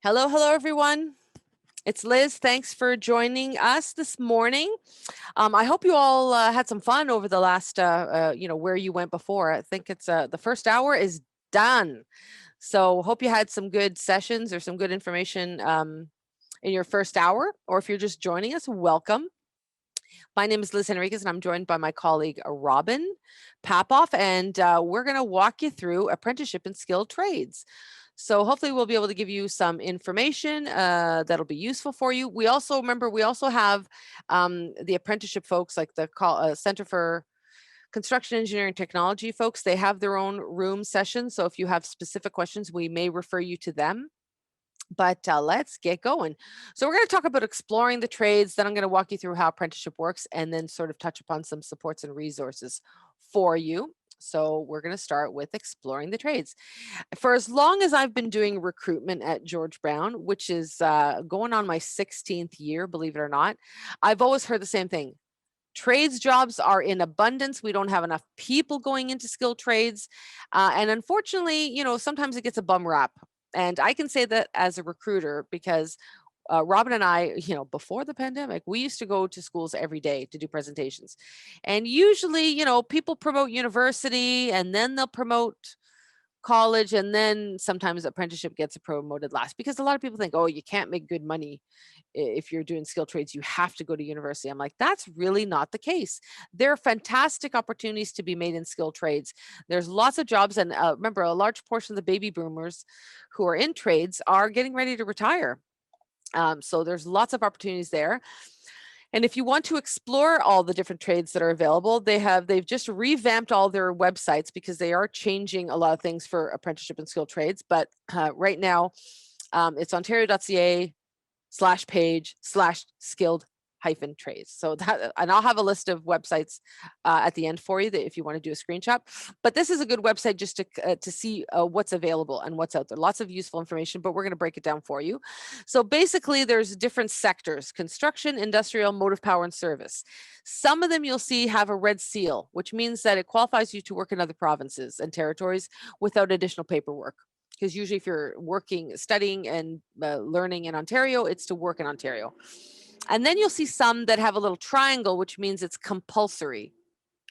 Hello, everyone. It's Liz. Thanks for joining us this morning. I hope you all had some fun over the last, where you went before. I think it's the first hour is done. So hope you had some good sessions or some good information in your first hour. Or if you're just joining us, welcome. My name is Liz Henriquez, and I'm joined by my colleague Robin Papoff, and we're going to walk you through apprenticeship and skilled trades. So hopefully we'll be able to give you some information that'll be useful for you. We also have the apprenticeship folks, like the Center for Construction Engineering Technology folks. They have their own room session. So if you have specific questions, we may refer you to them. But let's get going. So we're going to talk about exploring the trades. Then I'm going to walk you through how apprenticeship works and then sort of touch upon some supports and resources for you. So we're going to start with exploring the trades. For as long as I've been doing recruitment at George Brown, which is going on my 16th year, believe it or not, I've always heard the same thing. Trades jobs are in abundance. We don't have enough people going into skilled trades. And unfortunately, sometimes it gets a bum rap. And I can say that as a recruiter because Robin and I, before the pandemic, we used to go to schools every day to do presentations. And usually, people promote university and then they'll promote college, and then sometimes apprenticeship gets promoted last because a lot of people think, oh, you can't make good money if you're doing skilled trades, you have to go to university. I'm like, that's really not the case. There are fantastic opportunities to be made in skilled trades. There's lots of jobs, and remember, a large portion of the baby boomers who are in trades are getting ready to retire. So there's lots of opportunities there. And if you want to explore all the different trades that are available, they've just revamped all their websites because they are changing a lot of things for apprenticeship and skilled trades. But right now, it's ontario.ca/page/skilled trades. So that, and I'll have a list of websites at the end for you that if you want to do a screenshot. But this is a good website just to see what's available and what's out there. Lots of useful information, but we're going to break it down for you. So basically, there's different sectors: construction, industrial, motive power, and service. Some of them you'll see have a red seal, which means that it qualifies you to work in other provinces and territories without additional paperwork. Because usually if you're studying and learning in Ontario, it's to work in Ontario. And then you'll see some that have a little triangle, which means it's compulsory,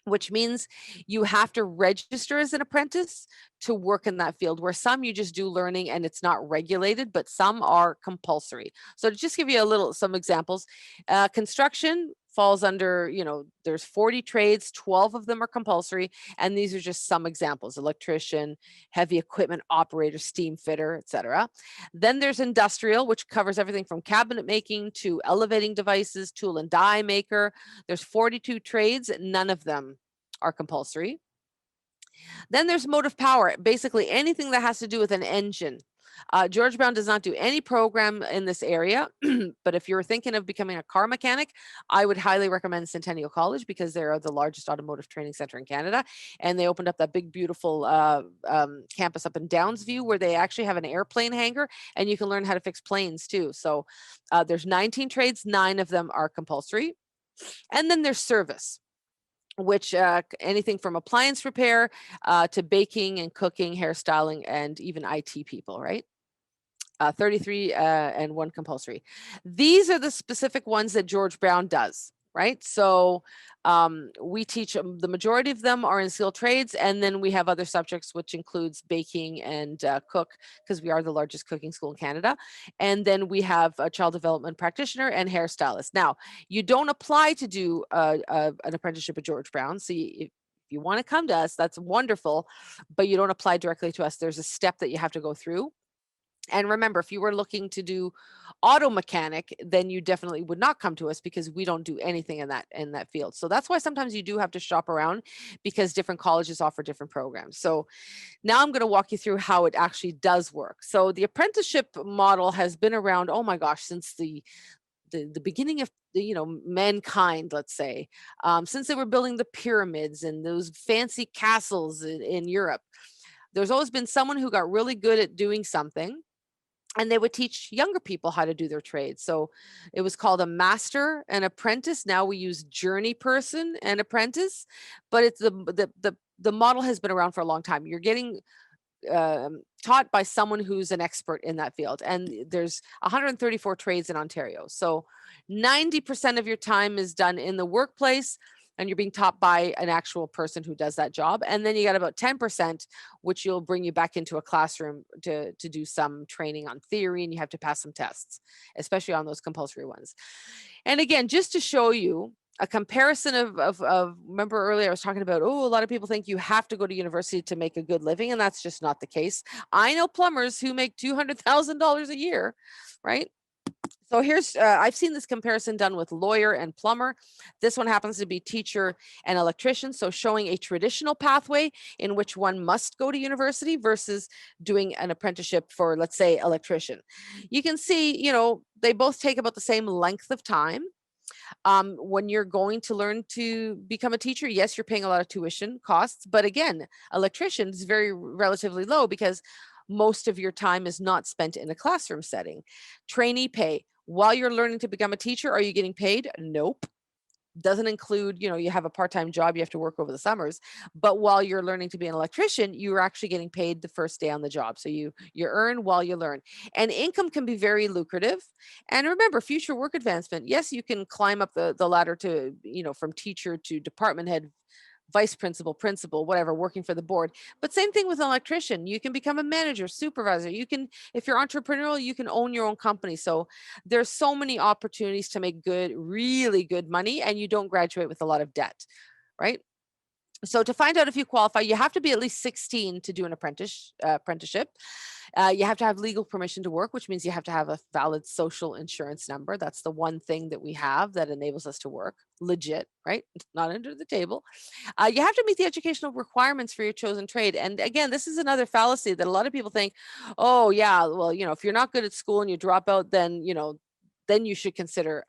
which means you have to register as an apprentice to work in that field, where some you just do learning and it's not regulated, but some are compulsory. So to just give you some examples, construction falls under, there's 40 trades, 12 of them are compulsory, and these are just some examples: electrician, heavy equipment operator, steam fitter, etc. Then there's industrial, which covers everything from cabinet making to elevating devices, tool and die maker. There's 42 trades, none of them are compulsory. Then there's motive power, basically anything that has to do with an engine. George Brown does not do any program in this area, but if you're thinking of becoming a car mechanic, I would highly recommend Centennial College because they are the largest automotive training center in Canada. And they opened up that big, beautiful campus up in Downsview where they actually have an airplane hangar and you can learn how to fix planes too. So there's 19 trades, 9 of them are compulsory. And then there's service, which anything from appliance repair to baking and cooking, hairstyling, and even IT people, right? 33 and 1 compulsory. These are the specific ones that George Brown does, right? So we teach the majority of them are in skilled trades, and then we have other subjects, which includes baking and cook, because we are the largest cooking school in Canada. And then we have a child development practitioner and hairstylist. Now, you don't apply to do an apprenticeship at George Brown. So if you want to come to us, that's wonderful, but you don't apply directly to us. There's a step that you have to go through. And remember, if you were looking to do auto mechanic, then you definitely would not come to us because we don't do anything in that field. So that's why sometimes you do have to shop around because different colleges offer different programs. So now I'm going to walk you through how it actually does work. So the apprenticeship model has been around, oh my gosh, since the beginning of mankind, let's say, since they were building the pyramids and those fancy castles in Europe. There's always been someone who got really good at doing something, and they would teach younger people how to do their trade. So it was called a master and apprentice. Now we use journey person and apprentice, but it's the model has been around for a long time. You're getting taught by someone who's an expert in that field. And there's 134 trades in Ontario. So 90% of your time is done in the workplace, and you're being taught by an actual person who does that job. And then you got about 10%, which you'll bring you back into a classroom to do some training on theory, and you have to pass some tests, especially on those compulsory ones. And again, just to show you a comparison of remember earlier I was talking about, oh, a lot of people think you have to go to university to make a good living, and that's just not the case. I know plumbers who make $200,000 a year, right? So here's, I've seen this comparison done with lawyer and plumber. This one happens to be teacher and electrician. So showing a traditional pathway in which one must go to university versus doing an apprenticeship for, let's say, electrician. You can see, they both take about the same length of time. When you're going to learn to become a teacher, yes, you're paying a lot of tuition costs, but again, electrician is very relatively low because most of your time is not spent in a classroom setting. Trainee pay. While you're learning to become a teacher, are you getting paid? Nope. Doesn't include, you have a part-time job, you have to work over the summers. But while you're learning to be an electrician, you're actually getting paid the first day on the job. So you earn while you learn. And income can be very lucrative. And remember, future work advancement. Yes, you can climb up the ladder to, from teacher to department head, vice principal, whatever, working for the board. But same thing with an electrician. You can become a manager, supervisor. You can, if you're entrepreneurial, you can own your own company. So there's so many opportunities to make good, really good money, and you don't graduate with a lot of debt, right? So to find out if you qualify, you have to be at least 16 to do an apprenticeship. You have to have legal permission to work, which means you have to have a valid social insurance number. That's the one thing that we have that enables us to work legit, right? Not under the table. You have to meet the educational requirements for your chosen trade. And again, this is another fallacy that a lot of people think, oh yeah, well, if you're not good at school and you drop out, then, then you should consider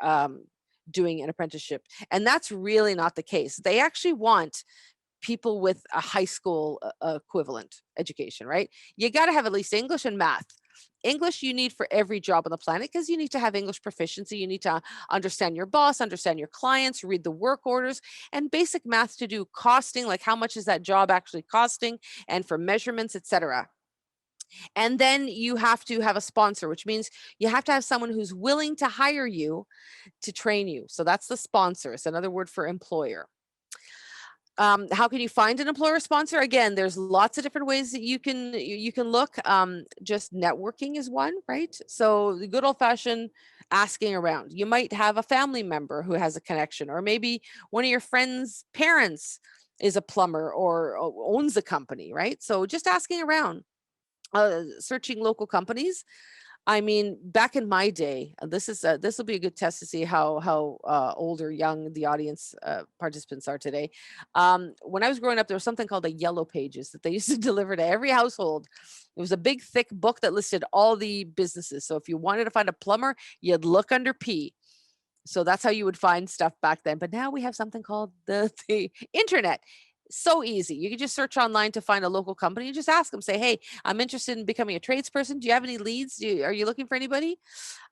doing an apprenticeship. And that's really not the case. They actually want people with a high school equivalent education, right? You got to have at least English and math. English you need for every job on the planet because you need to have English proficiency. You need to understand your boss, understand your clients, read the work orders, and basic math to do costing, like how much is that job actually costing, and for measurements, etc. And then you have to have a sponsor, which means you have to have someone who's willing to hire you to train you. So that's the sponsor. It's another word for employer. How can you find an employer sponsor? Again, there's lots of different ways that you can look. Just networking is one, right? So the good old fashioned asking around. You might have a family member who has a connection, or maybe one of your friends' parents is a plumber or owns a company, right? So just asking around, searching local companies. I mean, back in my day, this will be a good test to see how old or young the audience participants are today. When I was growing up, there was something called the Yellow Pages that they used to deliver to every household. It was a big, thick book that listed all the businesses. So if you wanted to find a plumber, you'd look under P. So that's how you would find stuff back then. But now we have something called the internet. So easy. You can just search online to find a local company and just ask them, say, hey, I'm interested in becoming a tradesperson. Do you have any leads? Are you looking for anybody?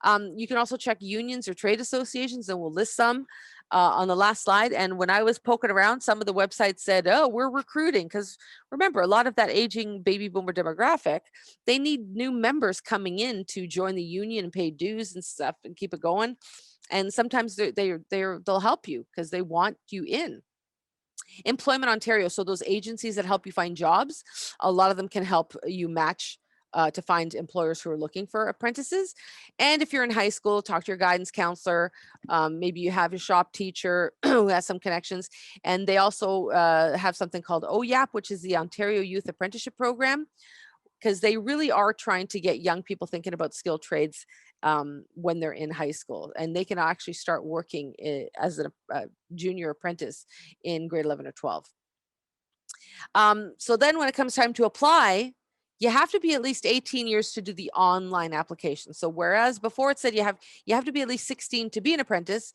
You can also check unions or trade associations, and we'll list some on the last slide. And when I was poking around, some of the websites said, oh, we're recruiting. Because remember, a lot of that aging baby boomer demographic, they need new members coming in to join the union and pay dues and stuff and keep it going. And sometimes they'll help you because they want you in. Employment Ontario, so those agencies that help you find jobs, a lot of them can help you match to find employers who are looking for apprentices. And if you're in high school, talk to your guidance counselor. Maybe you have a shop teacher who has some connections. And they also have something called OYAP, which is the Ontario Youth Apprenticeship Program, because they really are trying to get young people thinking about skilled trades when they're in high school, and they can actually start working as a junior apprentice in grade 11 or 12. So then when it comes time to apply, you have to be at least 18 years to do the online application. So whereas before it said you have to be at least 16 to be an apprentice,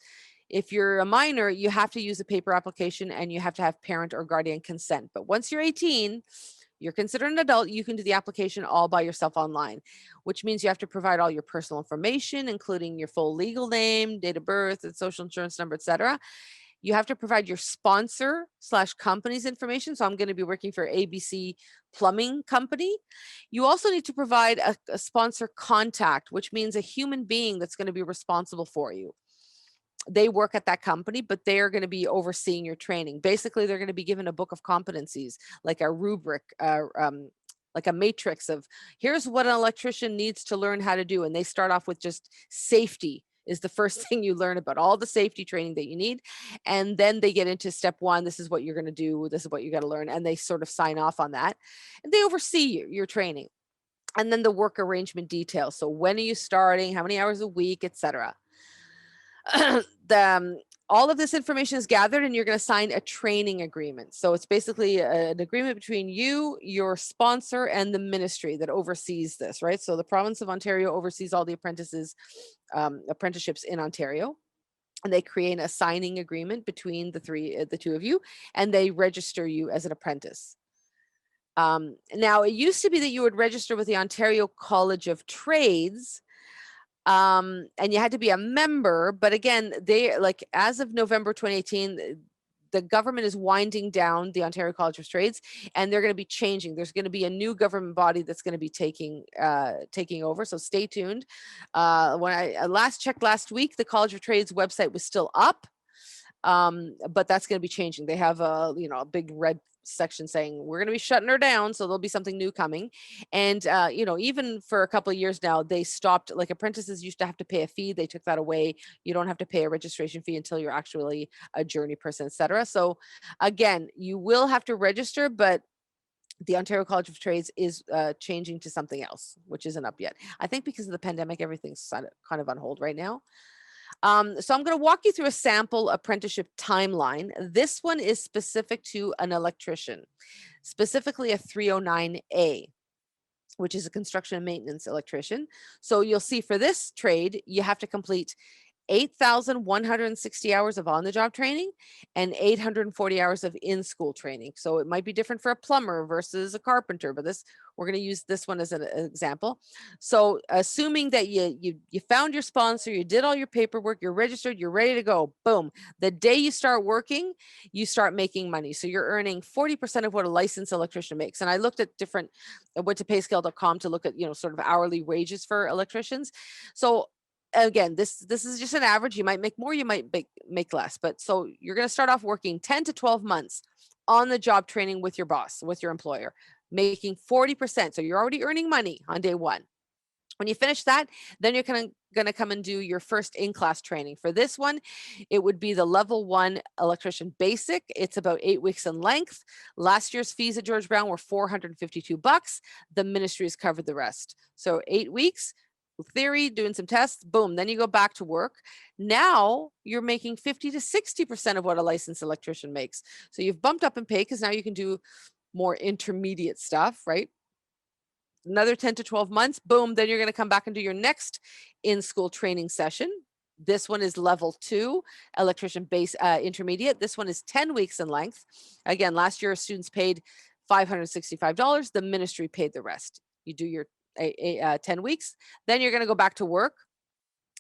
if you're a minor, you have to use a paper application and you have to have parent or guardian consent. But once you're 18, you're considered an adult, you can do the application all by yourself online, which means you have to provide all your personal information, including your full legal name, date of birth, and social insurance number, etc. You have to provide your sponsor slash company's information. So I'm going to be working for ABC Plumbing Company. You also need to provide a sponsor contact, which means a human being that's going to be responsible for you. They work at that company, but they are going to be overseeing your training. Basically, they're going to be given a book of competencies, like a rubric, like a matrix of here's what an electrician needs to learn how to do. And they start off with just safety is the first thing you learn about, all the safety training that you need. And then they get into step one. This is what you're going to do. This is what you got to learn. And they sort of sign off on that. And they oversee your training. And then the work arrangement details. So when are you starting? How many hours a week, etc. All of this information is gathered and you're going to sign a training agreement. So it's basically an agreement between you, your sponsor, and the ministry that oversees this, right? So the province of Ontario oversees all the apprenticeships in Ontario. And they create a signing agreement between the two of you, and they register you as an apprentice. Now, it used to be that you would register with the Ontario College of Trades, and you had to be a member. But again, they, like, as of November 2018, the government is winding down the Ontario College of Trades, and they're going to be changing. There's going to be a new government body that's going to be taking over. So stay tuned. When I last checked last week, the College of Trades website was still up, but that's going to be changing. They have a big red section saying we're going to be shutting her down, so there'll be something new coming. And even for a couple of years now, they stopped, like, apprentices used to have to pay a fee. They took that away. You don't have to pay a registration fee until you're actually a journey person, etc. So again, you will have to register, but the Ontario College of Trades is changing to something else, which isn't up yet. I think because of the pandemic, everything's kind of on hold right now. So I'm going to walk you through a sample apprenticeship timeline. This one is specific to an electrician, specifically a 309A, which is a construction and maintenance electrician. So you'll see for this trade, you have to complete 8,160 hours of on-the-job training and 840 hours of in-school training. So it might be different for a plumber versus a carpenter, but we're going to use this one as an example. So assuming that you found your sponsor, you did all your paperwork, you're registered, you're ready to go, boom. The day you start working, you start making money. So you're earning 40% of what a licensed electrician makes. And I looked at I went to payscale.com to look at, sort of hourly wages for electricians. So again, this is just an average. You might make more, you might make less. But so you're going to start off working 10 to 12 months on the job training with your boss, with your employer, making 40%. So you're already earning money on day one. When you finish that, then you're going to come and do your first in-class training. For this one, it would be the level 1 electrician basic. It's about 8 weeks in length. Last year's fees at George Brown were $452. The ministry has covered the rest. So 8 weeks, theory, doing some tests, boom, then you go back to work. Now you're making 50 to 60% of what a licensed electrician makes. So you've bumped up in pay because now you can do more intermediate stuff, right? Another 10 to 12 months, boom, then you're going to come back and do your next in-school training session. This one is level 2 electrician base intermediate. This one is 10 weeks in length. Again, last year students paid $565. The ministry paid the rest. You do your 10 weeks, then you're going to go back to work.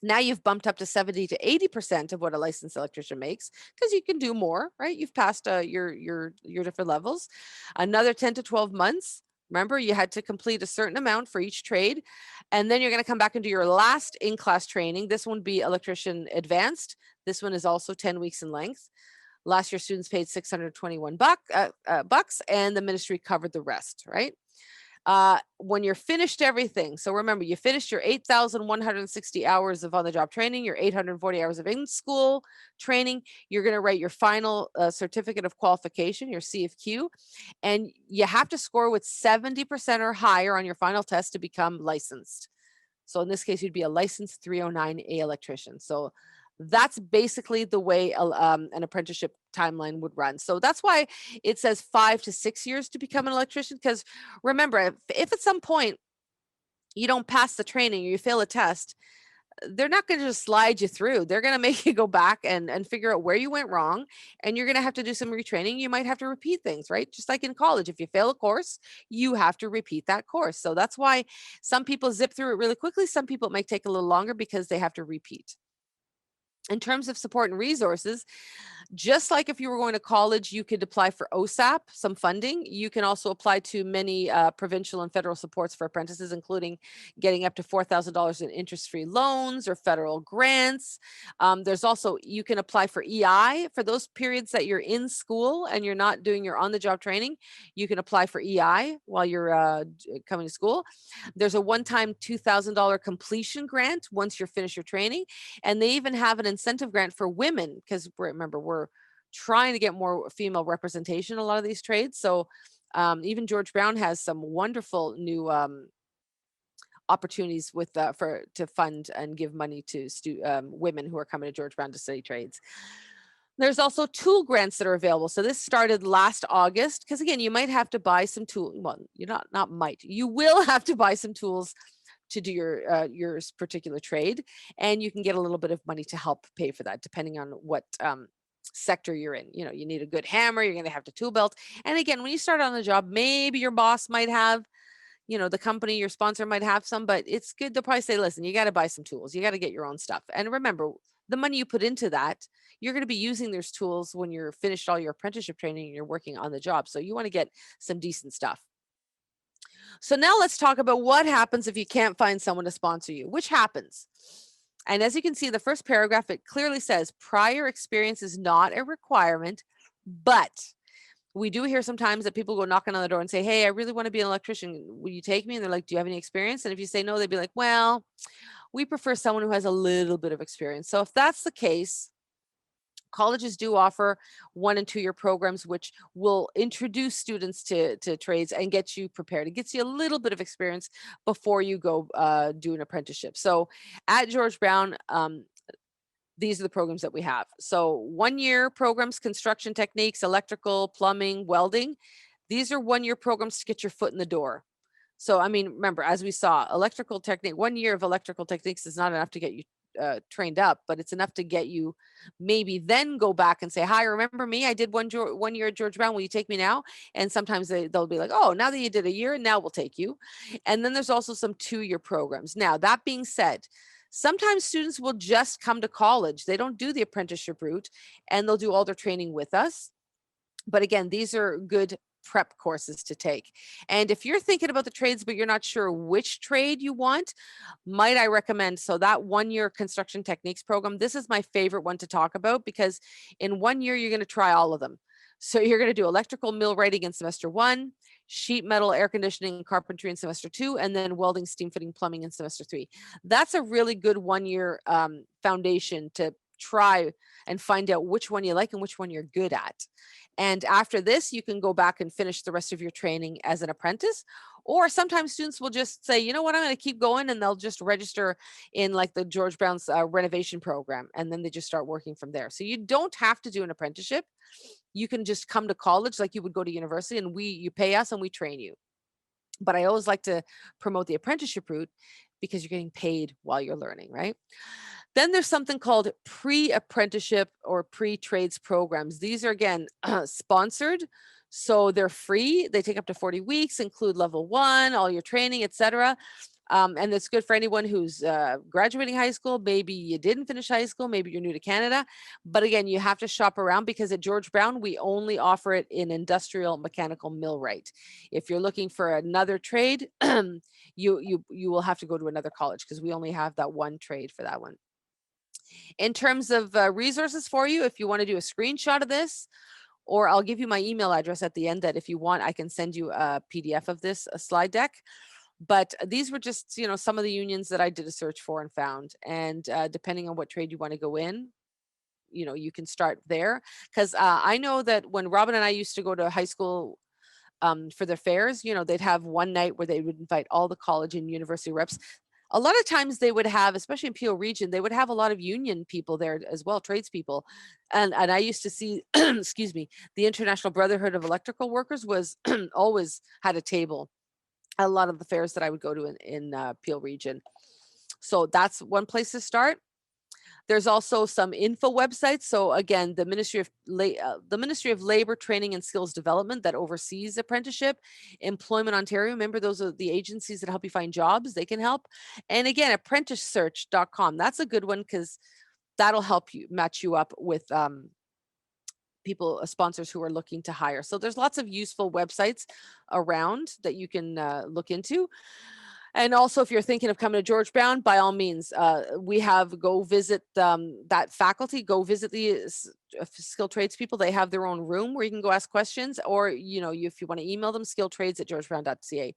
Now you've bumped up to 70 to 80% of what a licensed electrician makes because you can do more, right? You've passed your different levels. Another 10 to 12 months. Remember, you had to complete a certain amount for each trade. And then you're going to come back and do your last in-class training. This one would be electrician advanced. This one is also 10 weeks in length. Last year, students paid $621 bucks, and the ministry covered the rest, right? When you're finished everything, so remember, you finished your 8,160 hours of on-the-job training, your 840 hours of in-school training, you're going to write your final certificate of qualification, your CFQ, and you have to score with 70% or higher on your final test to become licensed. So in this case, you'd be a licensed 309A electrician. So that's basically the way an apprenticeship timeline would run. So that's why it says 5 to 6 years to become an electrician. Because remember, if at some point you don't pass the training or you fail a test, they're not going to just slide you through. They're going to make you go back and figure out where you went wrong. And you're going to have to do some retraining. You might have to repeat things, right? Just like in college, if you fail a course, you have to repeat that course. So that's why some people zip through it really quickly. Some people it might take a little longer because they have to repeat. In terms of support and resources, Just like if you were going to college, you could apply for OSAP, some funding. You can also apply to many provincial and federal supports for apprentices, including getting up to $4,000 in interest-free loans or federal grants. There's also, you can apply for EI for those periods that you're in school and you're not doing your on-the-job training. You can apply for EI while you're coming to school. There's a one-time $2,000 completion grant once you're finished your training. And they even have an incentive grant for women, because remember, we're trying to get more female representation in a lot of these trades. So even George Brown has some wonderful new opportunities with to fund and give money to women who are coming to George Brown to study trades. There's also tool grants that are available. So this started last August, because again, you might have to buy some tools. Well, you're not might, you will have to buy some tools to do your particular trade, and you can get a little bit of money to help pay for that, depending on what sector you're in. You know, you need a good hammer, you're going to have the tool belt. And again, when you start on the job, maybe your boss might have, you know, the company, your sponsor might have some, but it's good to probably say, listen, you got to buy some tools, you got to get your own stuff. And remember, the money you put into that, you're going to be using those tools when you're finished all your apprenticeship training and you're working on the job. So you want to get some decent stuff. So now let's talk about what happens if you can't find someone to sponsor you, which happens. And as you can see in the first paragraph, it clearly says prior experience is not a requirement, but we do hear sometimes that people go knocking on the door and say, hey, I really want to be an electrician. Will you take me? And they're like, do you have any experience? And if you say no, they'd be like, well, we prefer someone who has a little bit of experience. So if that's the case, colleges do offer 1 and 2 year programs, which will introduce students to trades and get you prepared. It gets you a little bit of experience before you go do an apprenticeship. So at George Brown, these are the programs that we have. So 1 year programs, construction techniques, electrical, plumbing, welding. These are 1 year programs to get your foot in the door. So, I mean, remember, as we saw, electrical technique, 1 year of electrical techniques is not enough to get you trained up, but it's enough to get you maybe then go back and say, hi, remember me? I did 1 year at George Brown. Will you take me now? And sometimes they'll be like, oh, now that you did a year, now we'll take you. And then there's also some 2 year programs. Now, that being said, sometimes students will just come to college. They don't do the apprenticeship route and they'll do all their training with us. But again, these are good prep courses to take. And if you're thinking about the trades, but you're not sure which trade you want, might I recommend, so that 1 year construction techniques program, this is my favorite one to talk about, because in 1 year, you're going to try all of them. So you're going to do electrical mill writing in semester 1, sheet metal, air conditioning, and carpentry in semester 2, and then welding, steam fitting, plumbing in semester 3. That's a really good 1 year foundation to try and find out which one you like and which one you're good at. And after this, you can go back and finish the rest of your training as an apprentice. Or sometimes students will just say, you know what, I'm going to keep going, and they'll just register in like the George Brown's renovation program, and then they just start working from there. So you don't have to do an apprenticeship. You can just come to college like you would go to university, and you pay us and we train you. But I always like to promote the apprenticeship route because you're getting paid while you're learning, right? Then there's something called pre-apprenticeship or pre-trades programs. These are, again, sponsored. So they're free. They take up to 40 weeks, include level 1, all your training, etc. And it's good for anyone who's graduating high school. Maybe you didn't finish high school. Maybe you're new to Canada. But again, you have to shop around, because at George Brown, we only offer it in industrial mechanical millwright. If you're looking for another trade, you will have to go to another college, because we only have that one trade for that one. In terms of resources for you, if you want to do a screenshot of this, or I'll give you my email address at the end, that if you want, I can send you a PDF of this, a slide deck. But these were just, you know, some of the unions that I did a search for and found. And depending on what trade you want to go in, you know, you can start there. Because I know that when Robin and I used to go to high school for their fairs, you know, they'd have one night where they would invite all the college and university reps. A lot of times they would have, especially in Peel region, they would have a lot of union people there as well, tradespeople. And I used to see, excuse me, the International Brotherhood of Electrical Workers was always had a table at a lot of the fairs that I would go to in Peel region. So that's one place to start. There's also some info websites. So again, the Ministry of Labor, Training and Skills Development that oversees apprenticeship, Employment Ontario. Remember, those are the agencies that help you find jobs. They can help. And again, apprenticesearch.com. That's a good one, because that'll help you match you up with people, sponsors who are looking to hire. So there's lots of useful websites around that you can look into. And also, if you're thinking of coming to George Brown, by all means, go visit that faculty, go visit the skilled trades people. They have their own room where you can go ask questions, or, if you want to email them, skilledtrades@georgebrown.ca.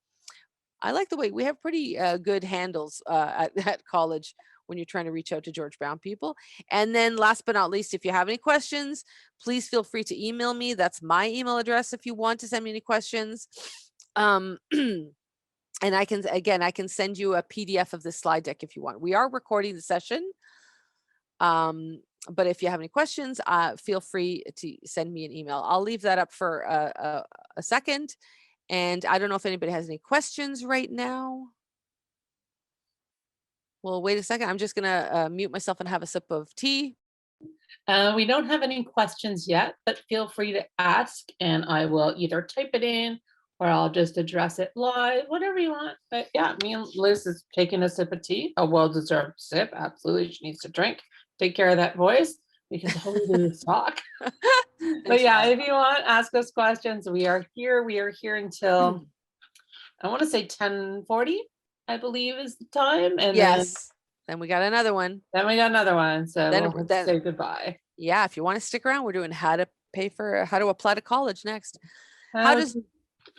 I like the way we have pretty good handles at college when you're trying to reach out to George Brown people. And then last but not least, if you have any questions, please feel free to email me. That's my email address if you want to send me any questions. Um, and I can send you a PDF of the slide deck if you want. We are recording the session. But if you have any questions, feel free to send me an email. I'll leave that up for a second. And I don't know if anybody has any questions right now. Well, wait a second. I'm just going to mute myself and have a sip of tea. We don't have any questions yet, but feel free to ask, and I will either type it in or I'll just address it live, whatever you want. But yeah, me and Liz is taking a sip of tea, a well-deserved sip. Absolutely, she needs to drink. Take care of that voice because all we do is talk. But yeah, if you want, ask us questions. We are here. We are here until I want to say 10:40, I believe is the time. And yes. Then we got another one. Then we got another one. So we'll then say goodbye. Yeah, if you want to stick around, we're doing how to apply to college next.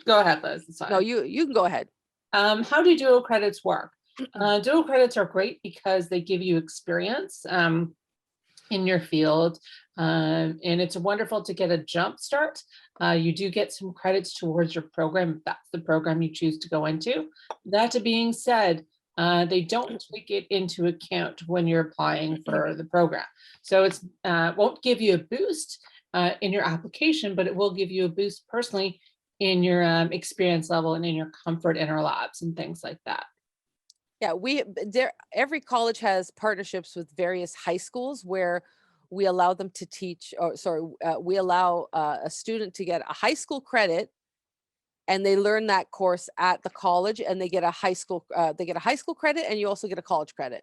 Go ahead, Liz. It's fine. No, you can go ahead. How do dual credits work? Dual credits are great because they give you experience in your field, and it's wonderful to get a jump start. You do get some credits towards your program if that's the program you choose to go into. That being said, they don't take it into account when you're applying for the program. So it won't give you a boost in your application, but it will give you a boost personally in your experience level and in your comfort in our labs and things like that. Yeah, every college has partnerships with various high schools where we allow them to teach, we allow a student to get a high school credit, and they learn that course at the college, and they get a high school credit, and you also get a college credit.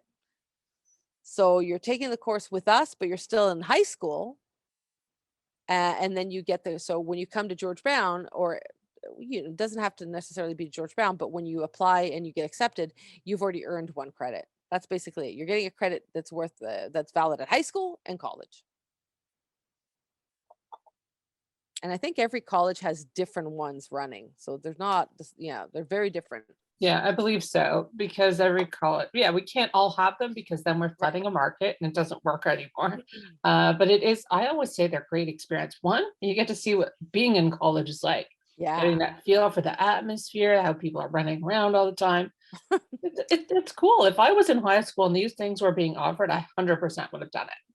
So you're taking the course with us, but you're still in high school. And then you get there. So when you come to George Brown, or it doesn't have to necessarily be George Brown, but when you apply and you get accepted, you've already earned one credit. That's basically it. You're getting a credit that's valid at high school and college. And I think every college has different ones running. So they're very different. Yeah, I believe so, because every college, we can't all have them because then we're flooding a market and it doesn't work anymore. But I always say they're great experience. One, you get to see what being in college is like. Yeah. Getting that feel for the atmosphere, how people are running around all the time. It's cool. If I was in high school and these things were being offered, I 100% would have done it.